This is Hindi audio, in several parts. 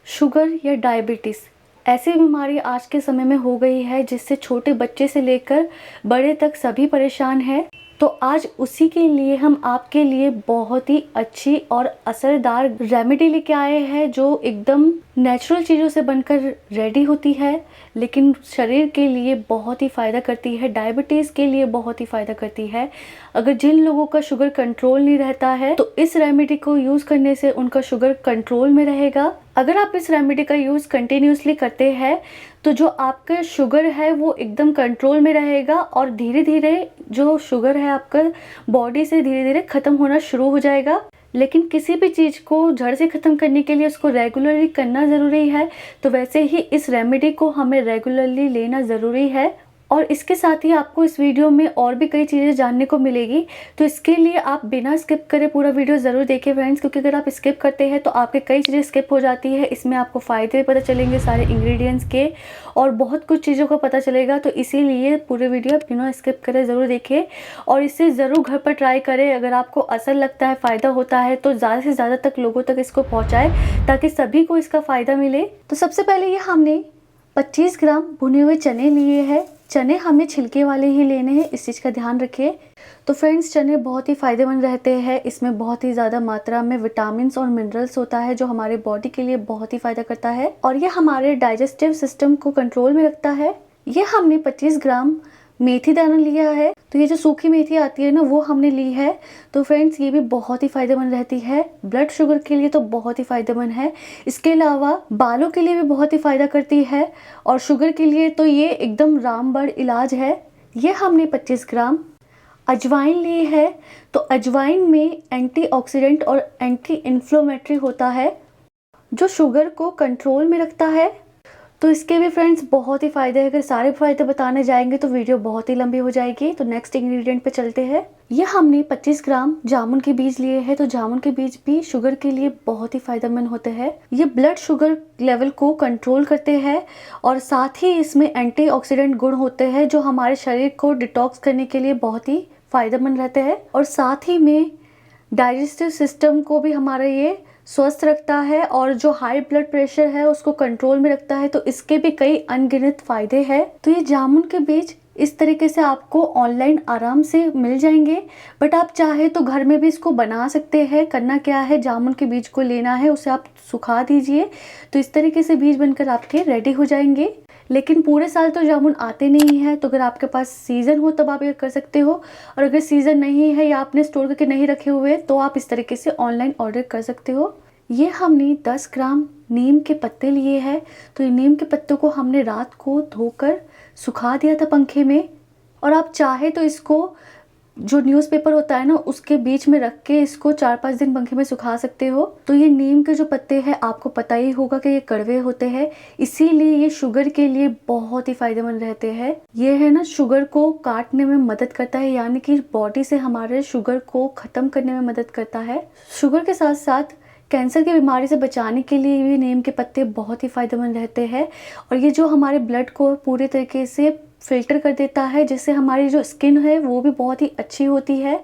शुगर या डायबिटीज़ ऐसी बीमारी आज के समय में हो गई है जिससे छोटे बच्चे से लेकर बड़े तक सभी परेशान हैं। तो आज उसी के लिए हम आपके लिए बहुत ही अच्छी और असरदार रेमेडी लेके आए हैं जो एकदम नेचुरल चीज़ों से बनकर रेडी होती है, लेकिन शरीर के लिए बहुत ही फ़ायदा करती है, डायबिटीज़ के लिए बहुत ही फ़ायदा करती है। अगर जिन लोगों का शुगर कंट्रोल नहीं रहता है तो इस रेमेडी को यूज़ करने से उनका शुगर कंट्रोल में रहेगा। अगर आप इस रेमेडी का यूज़ कंटिन्यूसली करते हैं तो जो आपका शुगर है वो एकदम कंट्रोल में रहेगा और धीरे धीरे जो शुगर है आपका बॉडी से धीरे धीरे ख़त्म होना शुरू हो जाएगा। लेकिन किसी भी चीज़ को जड़ से ख़त्म करने के लिए उसको रेगुलरली करना ज़रूरी है, तो वैसे ही इस रेमेडी को हमें रेगुलरली लेना ज़रूरी है। और इसके साथ ही आपको इस वीडियो में और भी कई चीज़ें जानने को मिलेगी, तो इसके लिए आप बिना स्किप करे पूरा वीडियो ज़रूर देखें फ्रेंड्स, क्योंकि अगर आप स्किप करते हैं तो आपके कई चीज़ें स्किप हो जाती है। इसमें आपको फ़ायदे पता चलेंगे सारे इंग्रेडिएंट्स के और बहुत कुछ चीज़ों का पता चलेगा, तो इसीलिए पूरे वीडियो बिना स्किप करे ज़रूर देखें और इसे ज़रूर घर पर ट्राई करें। अगर आपको असर लगता है, फ़ायदा होता है तो ज़्यादा से ज़्यादा तक लोगों तक इसको पहुँचाएँ ताकि सभी को इसका फ़ायदा मिले। तो सबसे पहले ये हमने 25 ग्राम भुने हुए चने लिए हैं। चने हमें छिलके वाले ही लेने हैं, इस चीज़ का ध्यान रखिए। तो फ्रेंड्स, चने बहुत ही फ़ायदेमंद रहते हैं, इसमें बहुत ही ज़्यादा मात्रा में विटामिन्स और मिनरल्स होता है जो हमारे बॉडी के लिए बहुत ही फ़ायदा करता है और ये हमारे डाइजेस्टिव सिस्टम को कंट्रोल में रखता है। ये हमने 25 ग्राम मेथी दाना लिया है, तो ये जो सूखी मेथी आती है ना वो हमने ली है। तो फ्रेंड्स, ये भी बहुत ही फ़ायदेमंद रहती है, ब्लड शुगर के लिए तो बहुत ही फ़ायदेमंद है। इसके अलावा बालों के लिए भी बहुत ही फ़ायदा करती है और शुगर के लिए तो ये एकदम रामबाण इलाज है। ये हमने 25 ग्राम अजवाइन ली है। तो अजवाइन में एंटीऑक्सीडेंट और एंटी इन्फ्लेमेटरी होता है जो शुगर को कंट्रोल में रखता है। तो इसके भी फ्रेंड्स बहुत ही फ़ायदे हैं। अगर सारे फ़ायदे बताने जाएंगे तो वीडियो बहुत ही लंबी हो जाएगी। तो नेक्स्ट इंग्रेडिएंट पे चलते हैं। ये हमने 25 ग्राम जामुन के बीज लिए हैं। तो जामुन के बीज भी शुगर के लिए बहुत ही फ़ायदेमंद होते हैं। ये ब्लड शुगर लेवल को कंट्रोल करते हैं और साथ ही इसमें एंटीऑक्सीडेंट गुण होते हैं जो हमारे शरीर को डिटॉक्स करने के लिए बहुत ही फ़ायदेमंद रहते हैं और साथ ही में डाइजेस्टिव सिस्टम को भी हमारा ये स्वस्थ रखता है और जो हाई ब्लड प्रेशर है उसको कंट्रोल में रखता है। तो इसके भी कई अनगिनत फायदे हैं। तो ये जामुन के बीज इस तरीके से आपको ऑनलाइन आराम से मिल जाएंगे, बट आप चाहे तो घर में भी इसको बना सकते हैं। करना क्या है, जामुन के बीज को लेना है, उसे आप सुखा दीजिए, तो इस तरीके से बीज बनकर आपके रेडी हो जाएंगे। लेकिन पूरे साल तो जामुन आते नहीं है, तो अगर आपके पास सीज़न हो तब आप ये कर सकते हो, और अगर सीज़न नहीं है या आपने स्टोर करके नहीं रखे हुए तो आप इस तरीके से ऑनलाइन ऑर्डर कर सकते हो। ये हमने 10 ग्राम नीम के पत्ते लिए हैं। तो ये नीम के पत्तों को हमने रात को धोकर सुखा दिया था पंखे में, और आप चाहे तो इसको जो न्यूज़पेपर होता है ना उसके बीच में रख के इसको 4-5 दिन पंखे में सुखा सकते हो। तो ये नीम के जो पत्ते हैं आपको पता ही होगा कि ये कड़वे होते हैं, इसीलिए ये शुगर के लिए बहुत ही फायदेमंद रहते हैं। ये है ना शुगर को काटने में मदद करता है, यानी कि बॉडी से हमारे शुगर को ख़त्म करने में मदद करता है। शुगर के साथ साथ कैंसर की बीमारी से बचाने के लिए भी नीम के पत्ते बहुत ही फ़ायदेमंद रहते हैं और ये जो हमारे ब्लड को पूरे तरीके से फ़िल्टर कर देता है, जिससे हमारी जो स्किन है वो भी बहुत ही अच्छी होती है।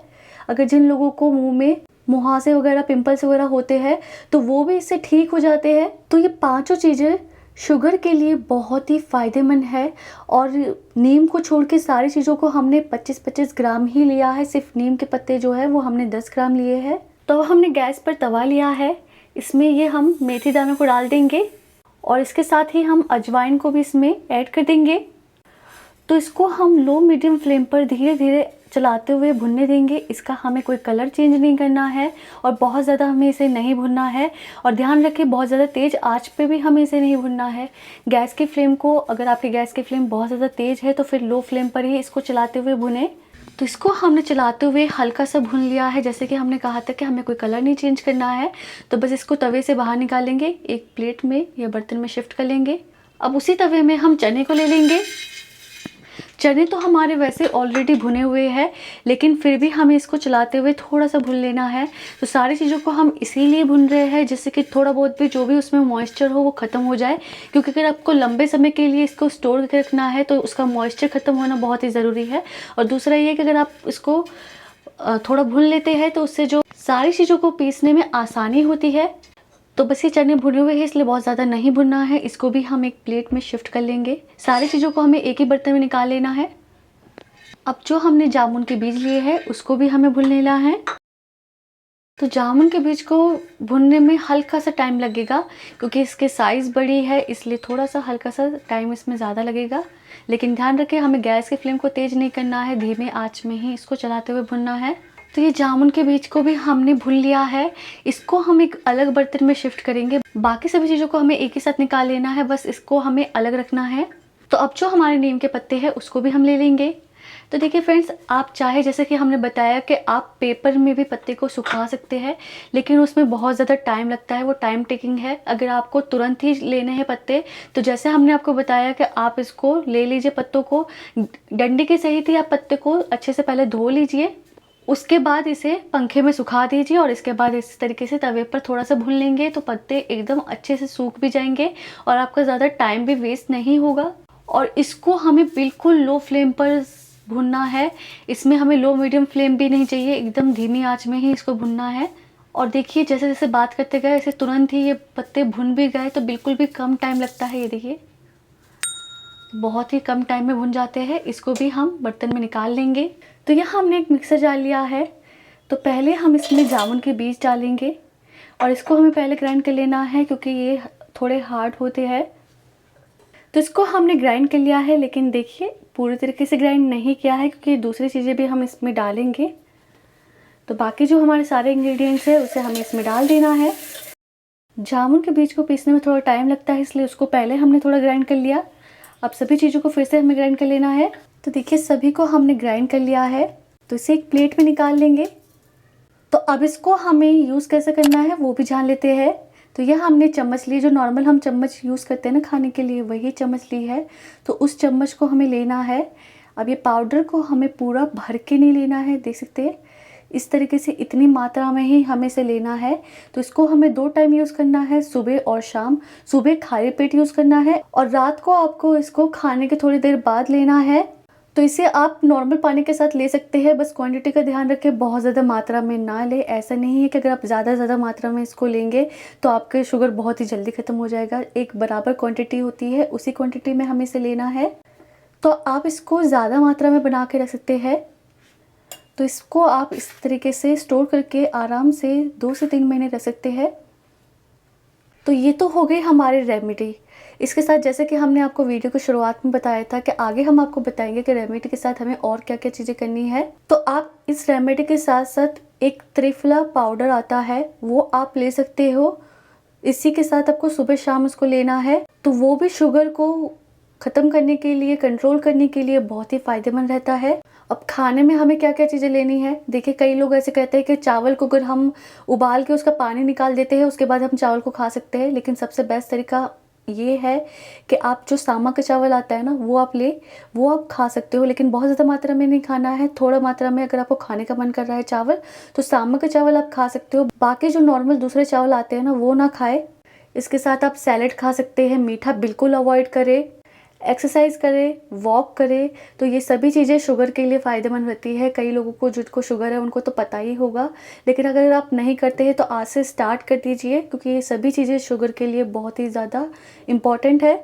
अगर जिन लोगों को मुंह में मुहासे वगैरह, पिंपल्स वगैरह होते हैं तो वो भी इससे ठीक हो जाते हैं। तो ये पांचों चीज़ें शुगर के लिए बहुत ही फ़ायदेमंद है और नीम को छोड़ के सारी चीज़ों को हमने 25-25 ग्राम ही लिया है। सिर्फ नीम के पत्ते जो है वो हमने 10 ग्राम लिए हैं। तो हमने गैस पर तवा लिया है, इसमें ये हम मेथी दानों को डाल देंगे और इसके साथ ही हम अजवाइन को भी इसमें ऐड कर देंगे। तो इसको हम लो मीडियम फ्लेम पर धीरे धीरे चलाते हुए भुनने देंगे। इसका हमें कोई कलर चेंज नहीं करना है और बहुत ज़्यादा हमें इसे नहीं भुनना है। और ध्यान रखें, बहुत ज़्यादा तेज़ आंच पे भी हमें इसे नहीं भुनना है। गैस की फ्लेम को, अगर आपकी गैस की फ्लेम बहुत ज़्यादा तेज़ है तो फिर लो फ्लेम पर ही इसको चलाते हुए भुनें। तो इसको हमने चलाते हुए हल्का सा भून लिया है। जैसे कि हमने कहा था कि हमें कोई कलर नहीं चेंज करना है, तो बस इसको तवे से बाहर निकालेंगे, एक प्लेट में या बर्तन में शिफ्ट कर लेंगे। अब उसी तवे में हम चने को ले लेंगे। चने तो हमारे वैसे ऑलरेडी भुने हुए हैं, लेकिन फिर भी हमें इसको चलाते हुए थोड़ा सा भून लेना है। तो सारी चीज़ों को हम इसीलिए भून रहे हैं जिससे कि थोड़ा बहुत भी जो भी उसमें मॉइस्चर हो वो ख़त्म हो जाए, क्योंकि अगर आपको लंबे समय के लिए इसको स्टोर करके रखना है तो उसका मॉइस्चर ख़त्म होना बहुत ही ज़रूरी है। और दूसरा ये कि अगर आप इसको थोड़ा भून लेते हैं तो उससे जो सारी चीज़ों को पीसने में आसानी होती है। तो बस ये चने भुने हुए हैं, इसलिए बहुत ज़्यादा नहीं भुनना है। इसको भी हम एक प्लेट में शिफ्ट कर लेंगे। सारी चीज़ों को हमें एक ही बर्तन में निकाल लेना है। अब जो हमने जामुन के बीज लिए हैं उसको भी हमें भून लेना है। तो जामुन के बीज को भुनने में हल्का सा टाइम लगेगा, क्योंकि इसके साइज़ बड़ी है, इसलिए थोड़ा सा हल्का सा टाइम इसमें ज़्यादा लगेगा। लेकिन ध्यान रखें, हमें गैस की फ्लेम को तेज़ नहीं करना है, धीमे आंच में ही इसको चलाते हुए भुनना है। तो ये जामुन के बीज को भी हमने भून लिया है। इसको हम एक अलग बर्तन में शिफ्ट करेंगे। बाकी सभी चीज़ों को हमें एक ही साथ निकाल लेना है, बस इसको हमें अलग रखना है। तो अब जो हमारे नीम के पत्ते हैं उसको भी हम ले लेंगे। तो देखिए फ्रेंड्स, आप चाहे, जैसे कि हमने बताया कि आप पेपर में भी पत्ते को सुखा सकते हैं, लेकिन उसमें बहुत ज़्यादा टाइम लगता है, वो टाइम टेकिंग है। अगर आपको तुरंत ही लेने हैं पत्ते, तो जैसे हमने आपको बताया कि आप इसको ले लीजिए, पत्तों को डंडी के सहित ही आप पत्ते को अच्छे से पहले धो लीजिए, उसके बाद इसे पंखे में सुखा दीजिए और इसके बाद इस तरीके से तवे पर थोड़ा सा भून लेंगे तो पत्ते एकदम अच्छे से सूख भी जाएंगे और आपका ज़्यादा टाइम भी वेस्ट नहीं होगा। और इसको हमें बिल्कुल लो फ्लेम पर भुनना है। इसमें हमें लो मीडियम फ्लेम भी नहीं चाहिए, एकदम धीमी आंच में ही इसको भुनना है। और देखिए, जैसे जैसे बात करते गए ऐसे तुरंत ही ये पत्ते भुन भी गए, तो बिल्कुल भी कम टाइम लगता है। ये देखिए, बहुत ही कम टाइम में भुन जाते हैं। इसको भी हम बर्तन में निकाल लेंगे। तो यहाँ हमने एक मिक्सर जार लिया है। तो पहले हम इसमें जामुन के बीज डालेंगे और इसको हमें पहले ग्राइंड कर लेना है, क्योंकि ये थोड़े हार्ड होते हैं। तो इसको हमने ग्राइंड कर लिया है, लेकिन देखिए पूरी तरीके से ग्राइंड नहीं किया है, क्योंकि दूसरी चीज़ें भी हम इसमें डालेंगे। तो बाकी जो हमारे सारे इंग्रेडिएंट्स हैं उसे हमें इसमें डाल देना है। जामुन के बीज को पीसने में थोड़ा टाइम लगता है, इसलिए उसको पहले हमने थोड़ा ग्राइंड कर लिया। अब सभी चीज़ों को फिर से हमें ग्राइंड कर लेना है। तो देखिए, सभी को हमने ग्राइंड कर लिया है। तो इसे एक प्लेट में निकाल लेंगे। तो अब इसको हमें यूज़ कैसे करना है वो भी जान लेते हैं। तो यह हमने चम्मच ली, जो नॉर्मल हम चम्मच यूज़ करते हैं ना खाने के लिए, वही चम्मच ली है। तो उस चम्मच को हमें लेना है। अब ये पाउडर को हमें पूरा भर के नहीं लेना है, देख सकते हैं इस तरीके से, इतनी मात्रा में ही हमें इसे लेना है। तो इसको हमें 2 टाइम यूज़ करना है, सुबह और शाम। सुबह खाली पेट यूज़ करना है और रात को आपको इसको खाने के थोड़ी देर बाद लेना है। तो इसे आप नॉर्मल पानी के साथ ले सकते हैं, बस क्वांटिटी का ध्यान रखें, बहुत ज़्यादा मात्रा में ना ले। ऐसा नहीं है कि अगर आप ज़्यादा मात्रा में इसको लेंगे तो आपके शुगर बहुत ही जल्दी ख़त्म हो जाएगा। एक बराबर क्वांटिटी होती है, उसी क्वांटिटी में हमें इसे लेना है। तो आप इसको ज़्यादा मात्रा में बना के रख सकते हैं। तो इसको आप इस तरीके से स्टोर करके आराम से 2 से 3 महीने रख सकते हैं। तो ये तो हो गई हमारी रेमेडी। इसके साथ, जैसे कि हमने आपको वीडियो की शुरुआत में बताया था कि आगे हम आपको बताएंगे कि रेमेडी के साथ हमें और क्या क्या चीज़ें करनी है। तो आप इस रेमेडी के साथ साथ एक त्रिफला पाउडर आता है, वो आप ले सकते हो। इसी के साथ आपको सुबह शाम उसको लेना है। तो वो भी शुगर को ख़त्म करने के लिए, कंट्रोल करने के लिए बहुत ही फ़ायदेमंद रहता है। अब खाने में हमें क्या क्या चीज़ें लेनी है, देखिए कई लोग ऐसे कहते हैं कि चावल को अगर हम उबाल के उसका पानी निकाल देते हैं, उसके बाद हम चावल को खा सकते हैं। लेकिन सबसे बेस्ट तरीका ये है कि आप जो सामा का चावल आता है ना, वो आप खा सकते हो, लेकिन बहुत ज़्यादा मात्रा में नहीं खाना है। थोड़ा मात्रा में अगर आपको खाने का मन कर रहा है चावल, तो सामा का चावल आप खा सकते हो। बाकी जो नॉर्मल दूसरे चावल आते हैं ना, वो ना खाए। इसके साथ आप सैलेड खा सकते हैं, मीठा बिल्कुल अवॉइड करें, एक्सरसाइज करें, वॉक करें। तो ये सभी चीज़ें शुगर के लिए फ़ायदेमंद रहती है। कई लोगों को, जिनको शुगर है, उनको तो पता ही होगा, लेकिन अगर आप नहीं करते हैं तो आज से स्टार्ट कर दीजिए, क्योंकि ये सभी चीज़ें शुगर के लिए बहुत ही ज़्यादा इम्पॉर्टेंट है।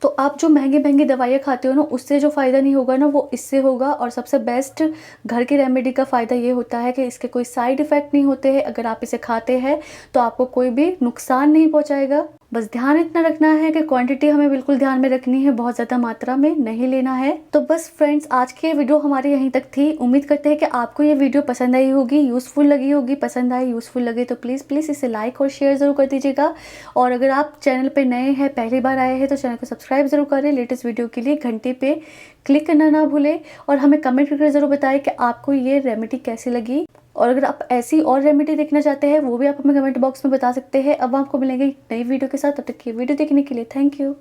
तो आप जो महंगी दवाइयाँ खाते हो ना, उससे जो फ़ायदा नहीं होगा ना, वो इससे होगा। और सबसे बेस्ट घर की रेमेडी का फ़ायदा ये होता है कि इसके कोई साइड इफ़ेक्ट नहीं होते हैं। अगर आप इसे खाते हैं तो आपको कोई भी नुकसान नहीं पहुंचाएगा। बस ध्यान इतना रखना है कि क्वांटिटी हमें बिल्कुल ध्यान में रखनी है, बहुत ज़्यादा मात्रा में नहीं लेना है। तो बस फ्रेंड्स, आज की ये वीडियो हमारी यहीं तक थी। उम्मीद करते हैं कि आपको ये वीडियो पसंद आई होगी, यूज़फुल लगी होगी। पसंद आए, यूज़फुल लगे तो प्लीज़ इसे लाइक और शेयर ज़रूर कर दीजिएगा। और अगर आप चैनल पर नए हैं, पहली बार आए हैं, तो चैनल को सब्सक्राइब ज़रूर करें। लेटेस्ट वीडियो के लिए घंटे पे क्लिक करना ना भूलें और हमें कमेंट करके ज़रूर बताएं कि आपको ये रेमेडी कैसी लगी। और अगर आप ऐसी और रेमेडी देखना चाहते हैं, वो भी आप हमें कमेंट बॉक्स में बता सकते हैं। अब आपको मिलेंगे नई वीडियो के साथ। तब तक की वीडियो देखने के लिए थैंक यू।